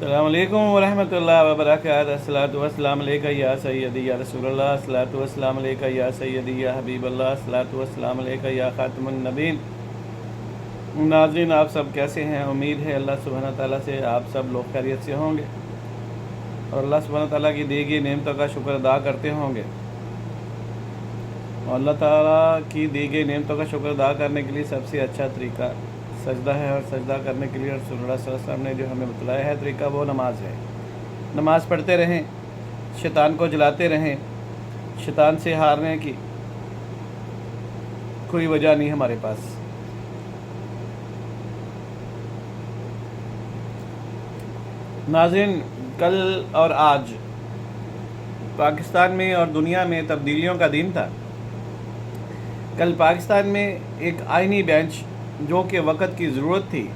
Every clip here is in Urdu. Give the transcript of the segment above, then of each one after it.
السلام علیکم ورحمۃ اللہ وبرکاتہ۔ الصلاۃ والسلام علیکہ یا سیدی یا رسول اللہ، الصلاۃ والسلام علیکہ یا سیدی یا حبیب اللہ، الصلاۃ والسلام علیکہ یا خاتم النبیین۔ ناظرین، آپ سب کیسے ہیں؟ امید ہے اللہ سبحانہ تعالیٰ سے آپ سب لوگ خیریت سے ہوں گے اور اللہ سبحانہ تعالیٰ کی دی گئی نعمتوں کا شکر ادا کرتے ہوں گے۔ اور اللہ تعالیٰ کی دی گئی نعمتوں کا شکر ادا کرنے کے لیے سب سے اچھا طریقہ سجدہ ہے، اور سجدہ کرنے کے لیے رسول اللہ صلی اللہ علیہ وسلم نے جو ہمیں بتلایا ہے طریقہ، وہ نماز ہے۔ نماز پڑھتے رہیں، شیطان کو جلاتے رہیں۔ شیطان سے ہارنے کی کوئی وجہ نہیں ہمارے پاس۔ ناظرین، کل اور آج پاکستان میں اور دنیا میں تبدیلیوں کا دن تھا۔ کل پاکستان میں ایک آئینی بینچ جو کہ وقت کی ضرورت تھی،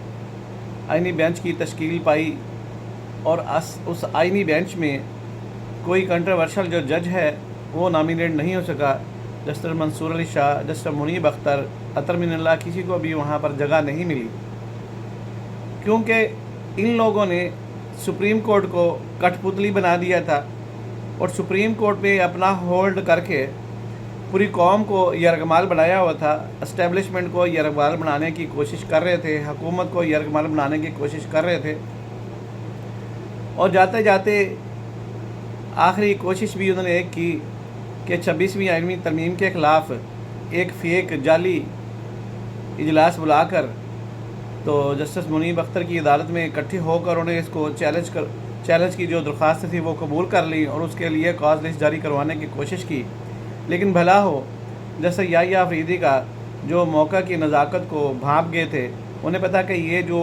آئینی بینچ کی تشکیل پائی، اور اس آئینی بینچ میں کوئی کنٹروورشل جو جج ہے وہ نامینیٹ نہیں ہو سکا۔ جسٹس منصور علی شاہ، جسٹس منیب اختر، عطر من اللہ، کسی کو بھی وہاں پر جگہ نہیں ملی، کیونکہ ان لوگوں نے سپریم کورٹ کو کٹ پتلی بنا دیا تھا، اور سپریم کورٹ میں اپنا ہولڈ کر کے پوری قوم کو یرغمال بنایا ہوا تھا۔ اسٹیبلشمنٹ کو یرغمال بنانے کی کوشش کر رہے تھے، حکومت کو یرغمال بنانے کی کوشش کر رہے تھے، اور جاتے جاتے آخری کوشش بھی انہوں نے ایک کی کہ 26ویں آئینی ترمیم کے خلاف ایک فیک جعلی اجلاس بلا کر تو جسٹس منیب اختر کی عدالت میں اکٹھے ہو کر انہیں اس کو چیلنج کی جو درخواست تھی وہ قبول کر لی، اور اس کے لیے کاز لسٹ جاری کروانے کی کوشش کی۔ لیکن بھلا ہو جیسے یحییٰ آفریدی کا، جو موقع کی نزاکت کو بھانپ گئے تھے، انہیں پتا کہ یہ جو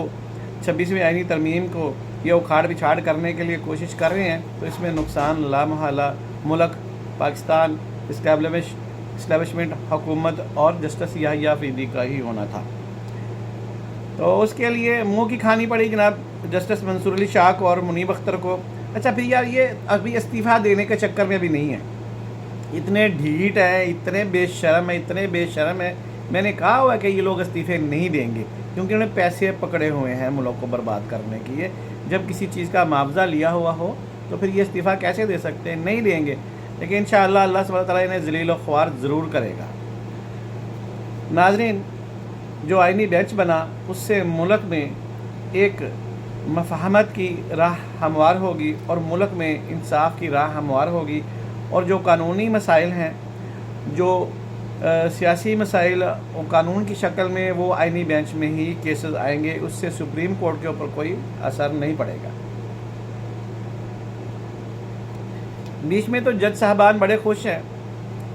26ویں آئینی ترمیم کو یہ اکھاڑ پچھاڑ کرنے کے لیے کوشش کر رہے ہیں، تو اس میں نقصان لامحالہ ملک پاکستان، اسٹیبلشمنٹ، حکومت اور جسٹس یحییٰ آفریدی کا ہی ہونا تھا۔ تو اس کے لیے منہ کی کھانی پڑی جناب جسٹس منصور علی شاہ کو اور منیب اختر کو۔ اچھا پھر یار، یہ ابھی استعفیٰ دینے کے چکر میں بھی نہیں ہے، اتنے ڈھیٹ ہیں، اتنے بے شرم ہیں۔ میں نے کہا ہوا کہ یہ لوگ استعفے نہیں دیں گے، کیونکہ انہیں پیسے پکڑے ہوئے ہیں ملک کو برباد کرنے کے لیے۔ جب کسی چیز کا معاوضہ لیا ہوا ہو تو پھر یہ استعفیٰ کیسے دے سکتے ہیں؟ نہیں دیں گے، لیکن انشاءاللہ اللہ سبحانہ تعالیٰ انہیں ذلیل و خوار ضرور کرے گا۔ ناظرین، جو آئینی بینچ بنا اس سے ملک میں ایک مفاہمت کی راہ ہموار ہوگی، اور ملک میں انصاف کی راہ ہموار ہوگی، اور جو قانونی مسائل ہیں، جو سیاسی مسائل اور قانون کی شکل میں، وہ آئینی بینچ میں ہی کیسز آئیں گے، اس سے سپریم کورٹ کے اوپر کوئی اثر نہیں پڑے گا۔ بیچ میں تو جج صاحبان بڑے خوش ہیں،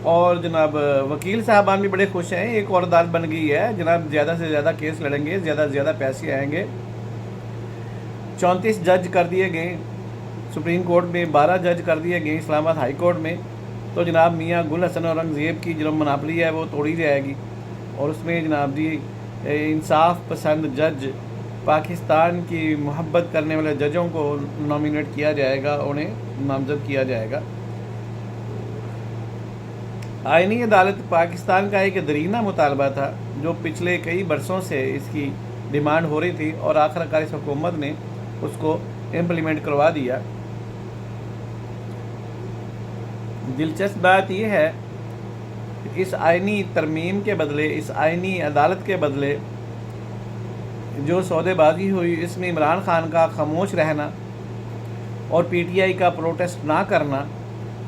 اور جناب وکیل صاحبان بھی بڑے خوش ہیں۔ ایک اور عدالت بن گئی ہے جناب، زیادہ سے زیادہ کیس لڑیں گے، زیادہ سے زیادہ پیسے آئیں گے۔ 34 جج کر دیے گئے سپریم کورٹ میں، 12 جج کر دیے گئے اسلام آباد ہائی کورٹ میں، تو جناب میاں گل حسن اورنگزیب کی جو مناپلی ہے وہ توڑی جائے گی، اور اس میں جناب جی انصاف پسند جج، پاکستان کی محبت کرنے والے ججوں کو نامینیٹ کیا جائے گا، انہیں نامزد کیا جائے گا۔ آئینی عدالت پاکستان کا ایک دیرینہ مطالبہ تھا، جو پچھلے کئی برسوں سے اس کی ڈیمانڈ ہو رہی تھی، اور آخرکار اس حکومت نے اس کو امپلیمنٹ کروا دیا۔ دلچسپ بات یہ ہے کہ اس آئینی ترمیم کے بدلے، اس آئینی عدالت کے بدلے جو سودے بازی ہوئی، اس میں عمران خان کا خاموش رہنا، اور پی ٹی آئی کا پروٹیسٹ نہ کرنا،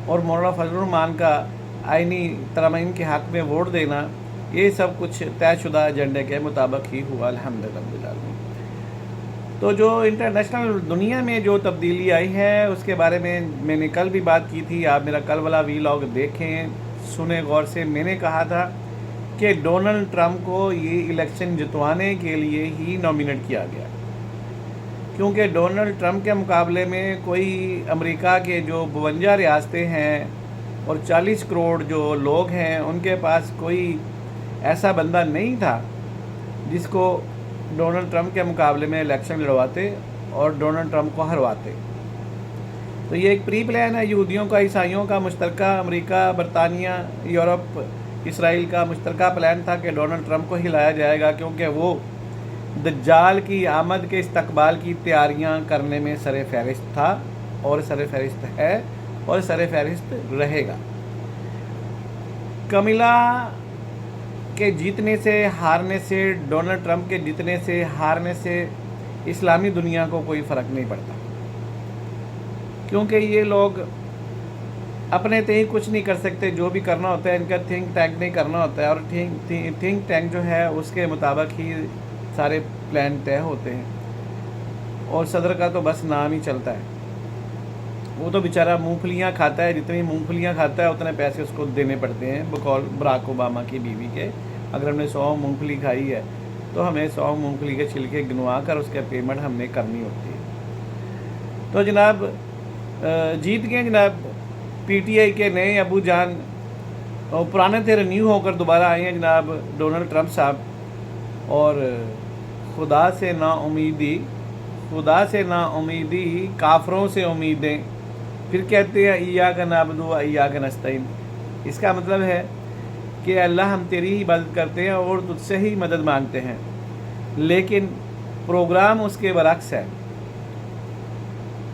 اور مولانا فضل الرحمان کا آئینی ترمیم کے حق میں ووٹ دینا، یہ سب کچھ طے شدہ ایجنڈے کے مطابق ہی ہوا، الحمدللہ۔ تو جو انٹرنیشنل دنیا میں جو تبدیلی آئی ہے اس کے بارے میں نے کل بھی بات کی تھی، آپ میرا کل والا ویلاگ دیکھیں، سنیں غور سے۔ میں نے کہا تھا کہ ڈونلڈ ٹرمپ کو یہ الیکشن جتوانے کے لیے ہی نامینیٹ کیا گیا، کیونکہ ڈونلڈ ٹرمپ کے مقابلے میں کوئی امریکہ کے جو 52 ریاستیں ہیں اور 40 کروڑ جو لوگ ہیں، ان کے پاس کوئی ایسا بندہ نہیں تھا جس کو ڈونلڈ ٹرمپ کے مقابلے میں الیکشن لڑواتے اور ڈونلڈ ٹرمپ کو ہرواتے۔ تو یہ ایک پری پلان ہے یہودیوں کا، عیسائیوں کا مشترکہ، امریکہ، برطانیہ، یورپ، اسرائیل کا مشترکہ پلان تھا کہ ڈونلڈ ٹرمپ کو ہلایا جائے گا، کیونکہ وہ دجال کی آمد کے استقبال کی تیاریاں کرنے میں سر فہرست تھا اور سر فہرست ہے اور سر فہرست رہے گا۔ کمیلا کے جیتنے سے ہارنے سے، ڈونلڈ ٹرمپ کے جیتنے سے ہارنے سے اسلامی دنیا کو کوئی فرق نہیں پڑتا، کیونکہ یہ لوگ اپنے تئیں کچھ نہیں کر سکتے۔ جو بھی کرنا ہوتا ہے ان کا تھنک ٹینک نہیں کرنا ہوتا ہے، اور تھنک ٹینک جو ہے اس کے مطابق ہی سارے پلان طے ہوتے ہیں، اور صدر کا تو بس نام ہی چلتا ہے۔ وہ تو بیچارہ مونگ پھلیاں کھاتا ہے، جتنی مونگ پھلیاں کھاتا ہے اتنے پیسے اس کو دینے پڑتے ہیں بقول براک اوباما کی بیوی کے۔ اگر ہم نے 100 مونگ پھلی کھائی ہے تو ہمیں 100 مونگ پھلی کے چھلکے گنوا کر اس کے پیمنٹ ہم نے کرنی ہوتی ہے۔ تو جناب جیت گئے جناب پی ٹی آئی کے نئے ابو جان، اور پرانے تھے رینیو ہو کر دوبارہ آئے ہیں جناب ڈونلڈ ٹرمپ صاحب، اور خدا سے نا امیدی کافروں سے امیدیں، پھر کہتے ہیں ایاک نعبد و ایاک نستعین۔ اس کا مطلب ہے کہ اللہ ہم تیری ہی عبادت کرتے ہیں اور تجھ سے ہی مدد مانگتے ہیں، لیکن پروگرام اس کے برعکس ہے۔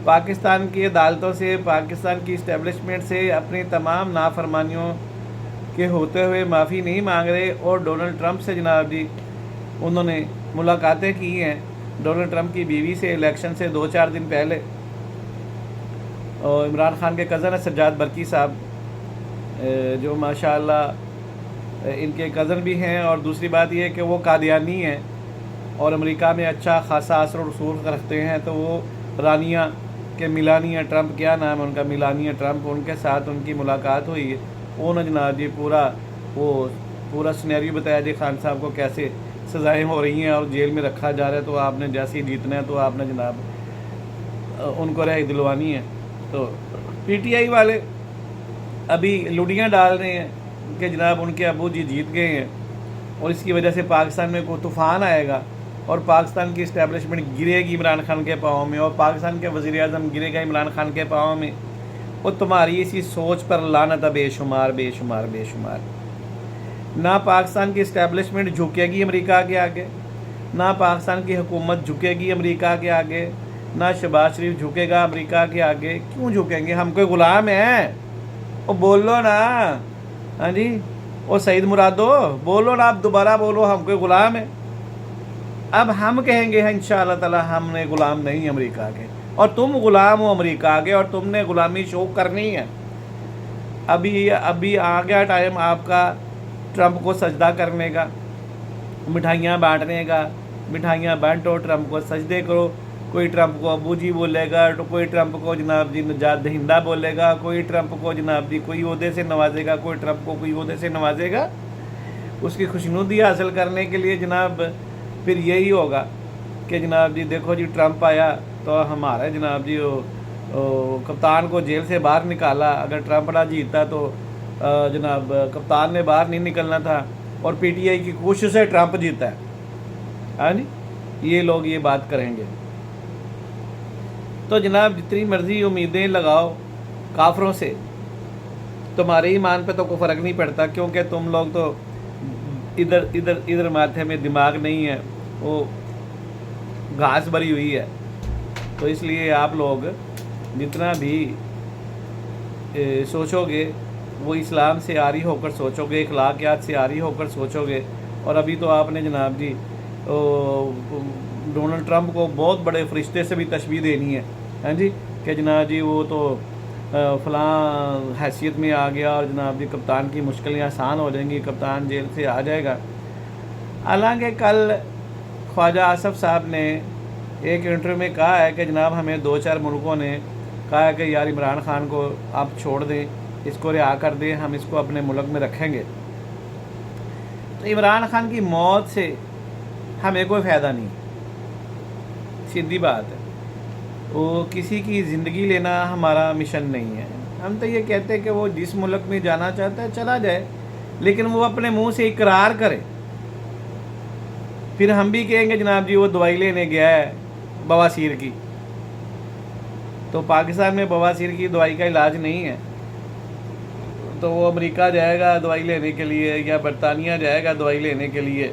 پاکستان کی عدالتوں سے، پاکستان کی اسٹیبلشمنٹ سے اپنی تمام نافرمانیوں کے ہوتے ہوئے معافی نہیں مانگ رہے، اور ڈونلڈ ٹرمپ سے جناب جی انہوں نے ملاقاتیں کی ہیں ڈونلڈ ٹرمپ کی بیوی سے الیکشن سے 2-4 دن پہلے، اور عمران خان کے کزن ہے سجاد برقی صاحب، جو ماشاءاللہ ان کے کزن بھی ہیں، اور دوسری بات یہ ہے کہ وہ قادیانی ہیں اور امریکہ میں اچھا خاصا اثر و رسوخ رکھتے ہیں۔ تو وہ رانیہ کہ میلانیا ٹرمپ، کیا نام ہے ان کا، میلانیا ٹرمپ، ان کے ساتھ ان کی ملاقات ہوئی ہے۔ انہوں نے جناب جی پورا سنیریو بتایا جی خان صاحب کو کیسے سزائیں ہو رہی ہیں اور جیل میں رکھا جا رہا ہے، تو آپ نے جیسے ہی جیتنا ہے تو آپ نے جناب ان کو رہائی دلوانی ہے۔ تو پی ٹی آئی والے ابھی لڈیاں ڈال رہے ہیں کہ جناب ان کے ابو جی جیت گئے ہیں، اور اس کی وجہ سے پاکستان میں کوئی طوفان آئے گا اور پاکستان کی اسٹیبلشمنٹ گرے گی عمران خان کے پاؤں میں، اور پاکستان کے وزیر اعظم گرے گا عمران خان کے پاؤں میں۔ اور تمہاری اسی سوچ پر لعنت ہے بے شمار بے شمار بے شمار۔ نہ پاکستان کی اسٹیبلشمنٹ جھکے گی امریکہ کے آگے، نہ پاکستان کی حکومت جھکے گی امریکہ کے آگے، نہ شہباز شریف جھکے گا امریکہ کے آگے۔ کیوں جھکیں گے؟ ہم کوئی غلام ہیں؟ وہ بولو نا، ہاں جی، وہ سعید مرادو بولو نا، آپ دوبارہ بولو، ہم کوئی غلام ہیں؟ اب ہم کہیں گے انشاءاللہ تعالی ہم نے غلام نہیں امریکہ کے، اور تم غلام ہو امریکہ کے، اور تم نے غلامی شو کرنی ہے۔ ابھی آ گیا ٹائم آپ کا ٹرمپ کو سجدہ کرنے کا، مٹھائیاں بانٹنے کا۔ مٹھائیاں بانٹو، ٹرمپ کو سجدے کرو۔ کوئی ٹرمپ کو ابو جی بولے گا، کوئی ٹرمپ کو جناب جی نجات دہندہ بولے گا، کوئی ٹرمپ کو جناب جی کوئی عہدے سے نوازے گا، کوئی ٹرمپ کو کوئی عہدے سے نوازے گا۔ اس کی خوشنودی حاصل کرنے کے لیے جناب پھر یہی ہوگا کہ جناب جی دیکھو جی ٹرمپ آیا تو ہمارا جناب جی کپتان کو جیل سے باہر نکالا۔ اگر ٹرمپ نہ جیتا تو جناب کپتان نے باہر نہیں نکلنا تھا، اور پی ٹی آئی کی کوشش سے ٹرمپ جیتا ہے۔ ہاں جی، یہ لوگ یہ بات کریں گے۔ تو جناب جتنی مرضی امیدیں لگاؤ کافروں سے، تمہارے ایمان پہ تو کوئی فرق نہیں پڑتا، کیونکہ تم لوگ تو ادھر ماتھے میں دماغ نہیں ہے، وہ گھاس بھری ہوئی ہے۔ تو اس لیے آپ لوگ جتنا بھی سوچو گے وہ اسلام سے عاری ہو کر سوچو گے، اخلاقیات سے عاری ہو کر سوچو گے۔ اور ابھی تو آپ نے جناب جی ڈونلڈ ٹرمپ کو بہت بڑے فرشتے سے بھی تشبیہ دینی ہے، ہاں جی، کہ جناب جی وہ تو فلاں حیثیت میں آ گیا، اور جناب جی کپتان کی مشکلیں آسان ہو جائیں گی، کپتان جیل سے آ جائے گا۔ حالانکہ کل خواجہ آصف صاحب نے ایک انٹرویو میں کہا ہے کہ جناب ہمیں 2-4 ملکوں نے کہا ہے کہ یار عمران خان کو آپ چھوڑ دیں، اس کو رہا کر دیں، ہم اس کو اپنے ملک میں رکھیں گے۔ تو عمران خان کی موت سے ہمیں کوئی فائدہ نہیں، سیدھی بات ہے۔ وہ کسی کی زندگی لینا ہمارا مشن نہیں ہے۔ ہم تو یہ کہتے ہیں کہ وہ جس ملک میں جانا چاہتا ہے چلا جائے، لیکن وہ اپنے منہ سے اقرار کرے۔ پھر ہم بھی کہیں گے جناب جی وہ دوائی لینے گیا ہے بواسیر کی، تو پاکستان میں بواسیر کی دوائی کا علاج نہیں ہے، تو وہ امریکہ جائے گا دوائی لینے کے لیے، یا برطانیہ جائے گا دوائی لینے کے لیے،